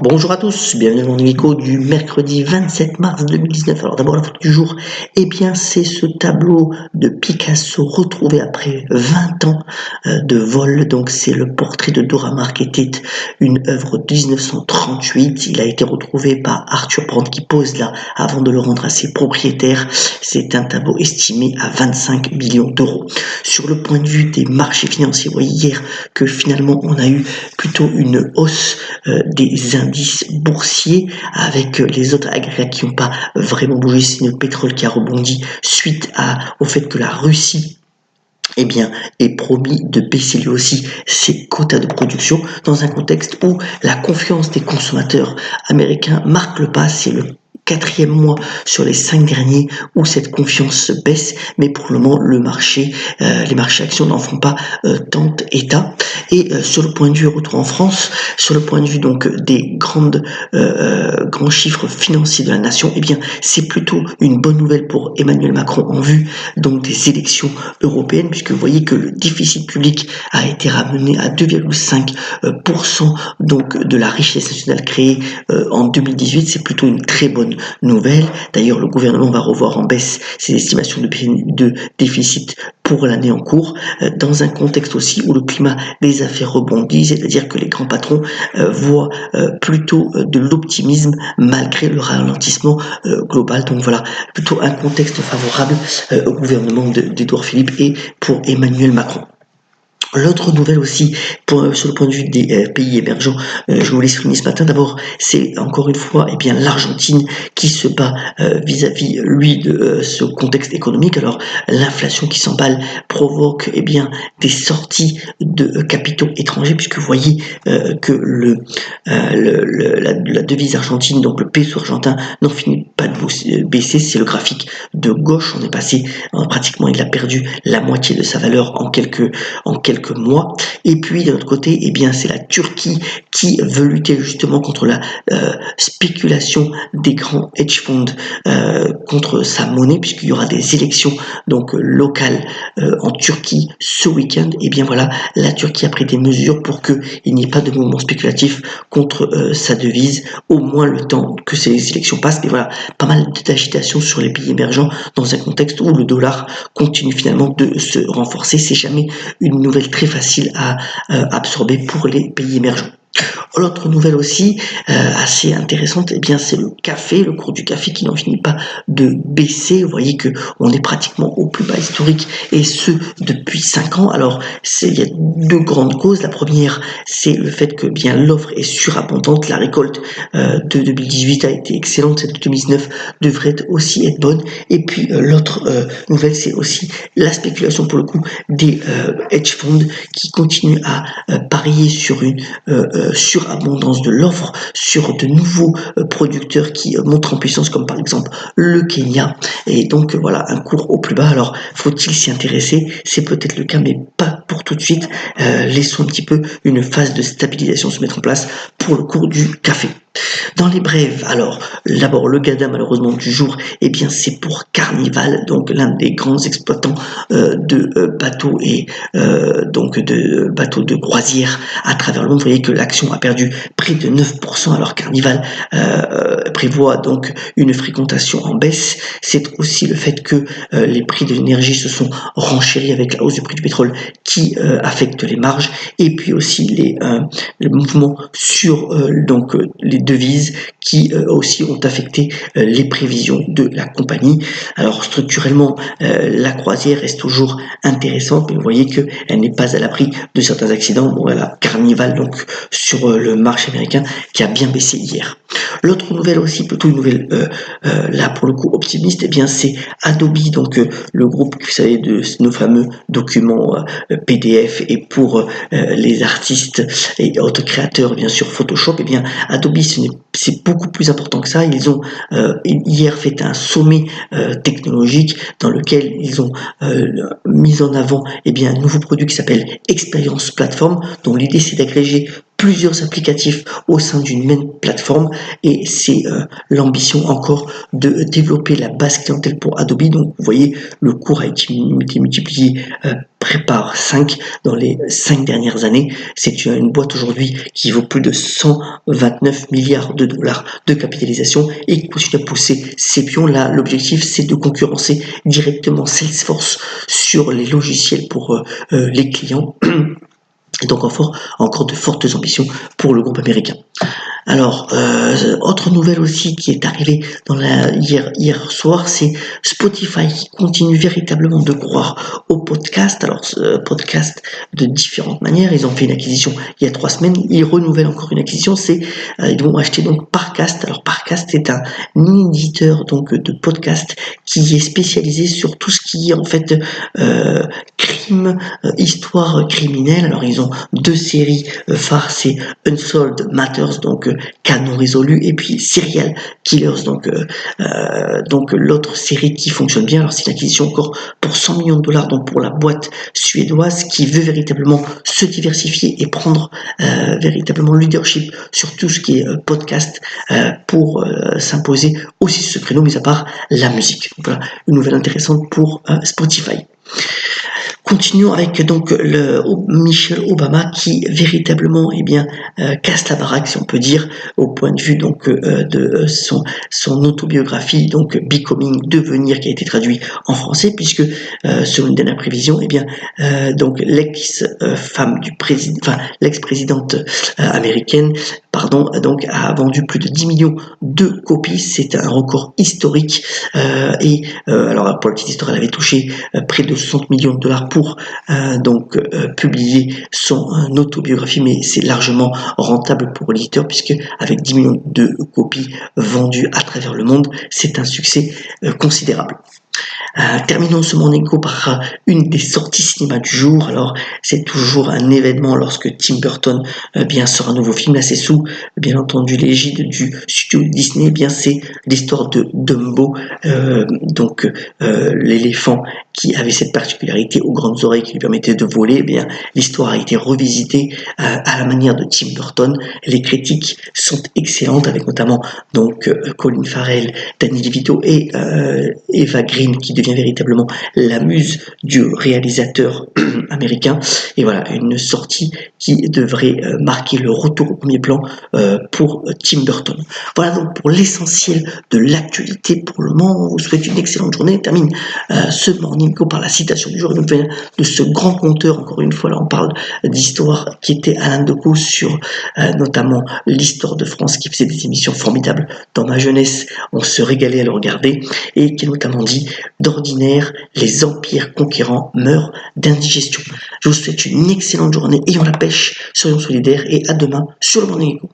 Bonjour à tous, bienvenue dans mon écho du mercredi 27 mars 2019. Alors d'abord la photo du jour, c'est ce tableau de Picasso retrouvé après 20 ans de vol. Donc c'est le portrait de Dora Maar qui était une œuvre de 1938. Il a été retrouvé par Arthur Brandt qui pose là avant de le rendre à ses propriétaires. C'est un tableau estimé à 25 millions d'euros. Sur le point de vue des marchés financiers, vous voyez hier que finalement on a eu plutôt une hausse des indices boursiers avec les autres agrégats qui n'ont pas vraiment bougé. C'est le pétrole qui a rebondi suite au fait que la Russie est promis de baisser lui aussi ses quotas de production dans un contexte où la confiance des consommateurs américains marque le pas. C'est le quatrième mois sur les 5 derniers où cette confiance baisse, mais pour le moment les marchés actions n'en font pas tant état. Et sur le point de vue retour en France, sur le point de vue donc des grands chiffres financiers de la nation, c'est plutôt une bonne nouvelle pour Emmanuel Macron en vue donc des élections européennes, puisque vous voyez que le déficit public a été ramené à 2,5% donc de la richesse nationale créée en 2018. C'est plutôt une très bonne nouvelle. D'ailleurs, le gouvernement va revoir en baisse ses estimations de déficit pour l'année en cours, dans un contexte aussi où le climat des affaires rebondit, c'est-à-dire que les grands patrons voient plutôt de l'optimisme malgré le ralentissement global. Donc voilà, plutôt un contexte favorable au gouvernement d'Édouard Philippe et pour Emmanuel Macron. L'autre nouvelle aussi, sur le point de vue des pays émergents, je voulais souligner ce matin, d'abord, c'est encore une fois l'Argentine qui se bat vis-à-vis, de ce contexte économique. Alors, l'inflation qui s'emballe provoque des sorties de capitaux étrangers, puisque vous voyez que la devise argentine, donc le peso argentin, n'en finit pas de baisser. C'est le graphique de gauche. On est passé, pratiquement, il a perdu la moitié de sa valeur en quelques mois. Et puis de l'autre côté, c'est la Turquie qui veut lutter justement contre la spéculation des grands hedge funds contre sa monnaie, puisqu'il y aura des élections donc locales en Turquie ce week-end. La Turquie a pris des mesures pour qu'il n'y ait pas de mouvement spéculatif contre sa devise, au moins le temps que ces élections passent. Et voilà, pas mal d'agitation sur les pays émergents dans un contexte où le dollar continue finalement de se renforcer. C'est jamais une nouvelle très facile à absorber pour les pays émergents. L'autre nouvelle aussi assez intéressante, c'est le café, le cours du café qui n'en finit pas de baisser. Vous voyez que on est pratiquement au plus bas historique, et ce depuis 5 ans. Alors il y a deux grandes causes. La première, c'est le fait que l'offre est surabondante. La récolte de 2018 a été excellente, celle de 2019 devrait aussi être bonne. Et puis l'autre nouvelle, c'est aussi la spéculation pour le coup des hedge funds qui continuent à parier sur une surabondance de l'offre, sur de nouveaux producteurs qui montrent en puissance, comme par exemple le Kenya. Et donc voilà, un cours au plus bas. Alors faut-il s'y intéresser? C'est peut-être le cas, mais pas pour tout de suite. Laissons un petit peu une phase de stabilisation se mettre en place pour le cours du café. Dans les brèves, alors d'abord le GADA malheureusement du jour, c'est pour Carnival, donc l'un des grands exploitants de bateaux et donc de bateaux de croisière à travers le monde. Vous voyez que l'action a perdu près de 9%. Alors Carnival prévoit donc une fréquentation en baisse. C'est aussi le fait que les prix de l'énergie se sont renchéris avec la hausse du prix du pétrole qui affecte les marges, et puis aussi les mouvements sur donc les devises qui aussi ont affecté les prévisions de la compagnie. Alors structurellement, la croisière reste toujours intéressante, mais vous voyez qu'elle n'est pas à l'abri de certains accidents. Bon, voilà, Carnival donc sur le marché américain qui a bien baissé hier. L'autre nouvelle aussi, plutôt une nouvelle là pour le coup optimiste, c'est Adobe, donc le groupe, vous savez, de nos fameux documents PDF et pour les artistes et autres créateurs, bien sûr Photoshop. Adobe, c'est beaucoup plus important que ça. Ils ont hier fait un sommet technologique dans lequel ils ont mis en avant un nouveau produit qui s'appelle Experience Platform, dont l'idée c'est d'agréger plusieurs applicatifs au sein d'une même plateforme, et c'est l'ambition encore de développer la base clientèle pour Adobe. Donc vous voyez, le cours a été multiplié prépare 5 dans les 5 dernières années. C'est une boîte aujourd'hui qui vaut plus de 129 milliards de dollars de capitalisation et qui continue à pousser ses pions. Là, l'objectif, c'est de concurrencer directement Salesforce sur les logiciels pour les clients. Et donc encore de fortes ambitions pour le groupe américain. Alors, autre nouvelle aussi qui est arrivée hier soir, c'est Spotify qui continue véritablement de croire au podcast. Alors, podcast de différentes manières. Ils ont fait une acquisition il y a 3 semaines. Ils renouvellent encore une acquisition. Ils vont acheter donc Parcast. Alors, Parcast est un éditeur donc de podcast qui est spécialisé sur tout ce qui est en fait crime, histoire criminelle. Alors, ils ont 2 séries phares, c'est Unsolved Matters, donc cas non résolus, et puis Serial Killers, donc l'autre série qui fonctionne bien. Alors c'est une acquisition encore pour 100 millions de dollars, donc pour la boîte suédoise qui veut véritablement se diversifier et prendre véritablement le leadership sur tout ce qui est podcast pour s'imposer aussi ce créneau, mis à part la musique. Donc, voilà, une nouvelle intéressante pour Spotify. Continuons avec donc Michelle Obama qui véritablement casse la baraque, si on peut dire, au point de vue donc de son autobiographie, donc Becoming, devenir, qui a été traduit en français, puisque selon une dernière prévision, donc l'ex-femme du président, l'ex-présidente américaine, donc a vendu plus de 10 millions de copies. C'est un record historique. Alors pour la petite histoire, elle avait touché près de 60 millions de dollars pour publier son autobiographie, mais c'est largement rentable pour l'éditeur, puisque avec 10 millions de copies vendues à travers le monde, c'est un succès considérable. Terminons ce Morning Co par une des sorties cinéma du jour. Alors c'est toujours un événement lorsque Tim Burton sort un nouveau film. Là c'est sous bien entendu l'égide du studio Disney. C'est l'histoire de Dumbo, l'éléphant qui avait cette particularité aux grandes oreilles qui lui permettait de voler. L'histoire a été revisitée à la manière de Tim Burton. Les critiques sont excellentes, avec notamment Colin Farrell, Danny DeVito et Eva Green, qui devient véritablement la muse du réalisateur américain. Et voilà, une sortie qui devrait marquer le retour au premier plan pour Tim Burton. Voilà donc pour l'essentiel de l'actualité pour le moment. On vous souhaite une excellente journée. On termine ce Morning Co par la citation du jour, de ce grand conteur. Encore une fois, là on parle d'histoire, qui était Alain Decaux, sur notamment l'histoire de France, qui faisait des émissions formidables dans ma jeunesse. On se régalait à le regarder, et qui a notamment dit: d'ordinaire, les empires conquérants meurent d'indigestion. Je vous souhaite une excellente journée, ayons la pêche, soyons solidaires, et à demain sur le Morning Co.